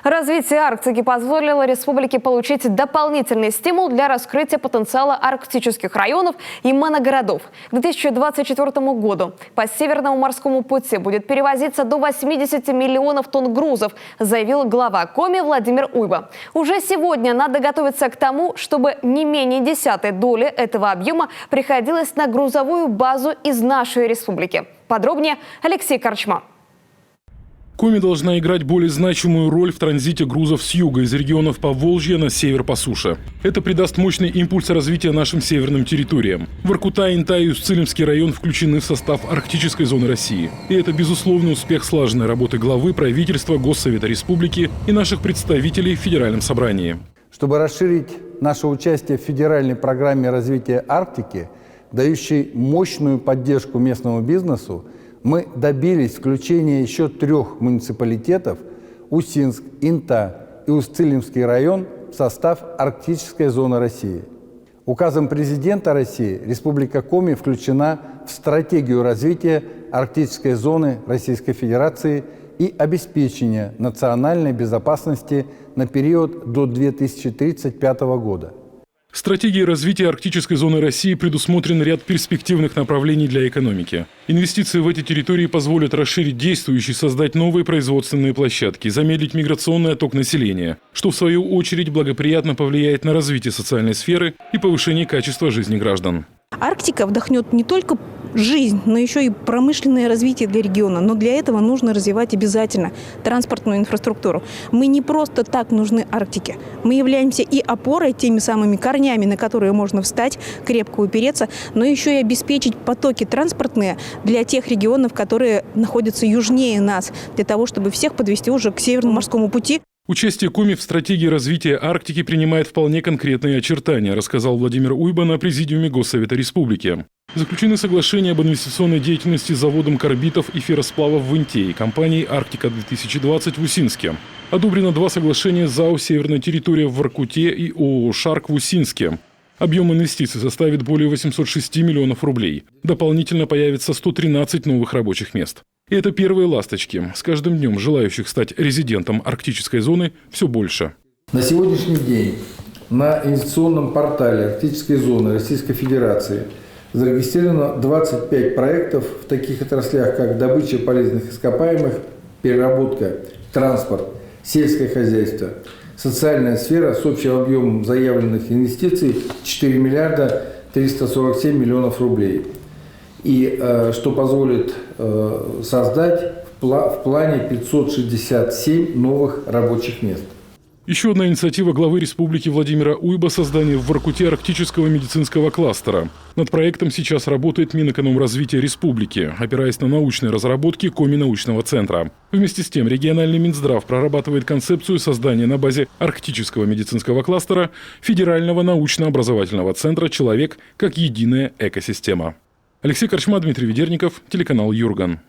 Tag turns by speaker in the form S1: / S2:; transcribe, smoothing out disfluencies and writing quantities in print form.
S1: Развитие Арктики позволило республике получить дополнительный стимул для раскрытия потенциала арктических районов и моногородов. К 2024 году по Северному морскому пути будет перевозиться до 80 миллионов тонн грузов, заявил глава Коми Владимир Уйба. Уже сегодня надо готовиться к тому, чтобы не менее 1/10 доли этого объема приходилось на грузовую базу из нашей республики. Подробнее Алексей Корчма.
S2: Коми должна играть более значимую роль в транзите грузов с юга из регионов Поволжья на север по суше. Это придаст мощный импульс развития нашим северным территориям. Воркута, Интай и Усть-Цилимский район включены в состав арктической зоны России. И это безусловный успех слаженной работы главы правительства, Госсовета Республики и наших представителей в Федеральном собрании.
S3: Чтобы расширить наше участие в федеральной программе развития Арктики, дающей мощную поддержку местному бизнесу, мы добились включения еще 3 муниципалитетов – Усинск, Инта и Усть-Цилимский район – в состав Арктической зоны России. Указом президента России Республика Коми включена в стратегию развития Арктической зоны Российской Федерации и обеспечения национальной безопасности на период до 2035 года.
S2: В стратегии развития арктической зоны России предусмотрен ряд перспективных направлений для экономики. Инвестиции в эти территории позволят расширить действующие, создать новые производственные площадки, замедлить миграционный отток населения, что в свою очередь благоприятно повлияет на развитие социальной сферы и повышение качества жизни граждан.
S4: Арктика вдохнет не только жизнь, но еще и промышленное развитие для региона. Но для этого нужно развивать обязательно транспортную инфраструктуру. Мы не просто так нужны Арктике. Мы являемся и опорой, теми самыми корнями, на которые можно встать, крепко упереться, но еще и обеспечить потоки транспортные для тех регионов, которые находятся южнее нас, для того, чтобы всех подвести уже к Северному морскому пути.
S2: Участие Коми в стратегии развития Арктики принимает вполне конкретные очертания, рассказал Владимир Уйба на президиуме Госсовета Республики. Заключены соглашения об инвестиционной деятельности с заводом карбидов и ферросплавов в Инте и компанией «Арктика-2020» в Усинске. Одобрено 2 соглашения с ЗАО «Северная территория» в Воркуте и ООО «Шарк» в Усинске. Объем инвестиций составит более 806 миллионов рублей. Дополнительно появится 113 новых рабочих мест. И это первые ласточки. С каждым днем желающих стать резидентом арктической зоны все больше.
S3: На сегодняшний день на инвестиционном портале Арктической зоны Российской Федерации зарегистрировано 25 проектов в таких отраслях, как добыча полезных ископаемых, переработка, транспорт, сельское хозяйство, социальная сфера с общим объемом заявленных инвестиций 4 миллиарда 347 миллионов рублей. И что позволит создать в плане 567 новых рабочих мест.
S2: Еще одна инициатива главы республики Владимира Уйба – создание в Воркуте арктического медицинского кластера. Над проектом сейчас работает Минэкономразвития республики, опираясь на научные разработки Коми научного центра. Вместе с тем региональный Минздрав прорабатывает концепцию создания на базе арктического медицинского кластера федерального научно-образовательного центра «Человек как единая экосистема». Алексей Корчма, Дмитрий Ведерников, телеканал Юрган.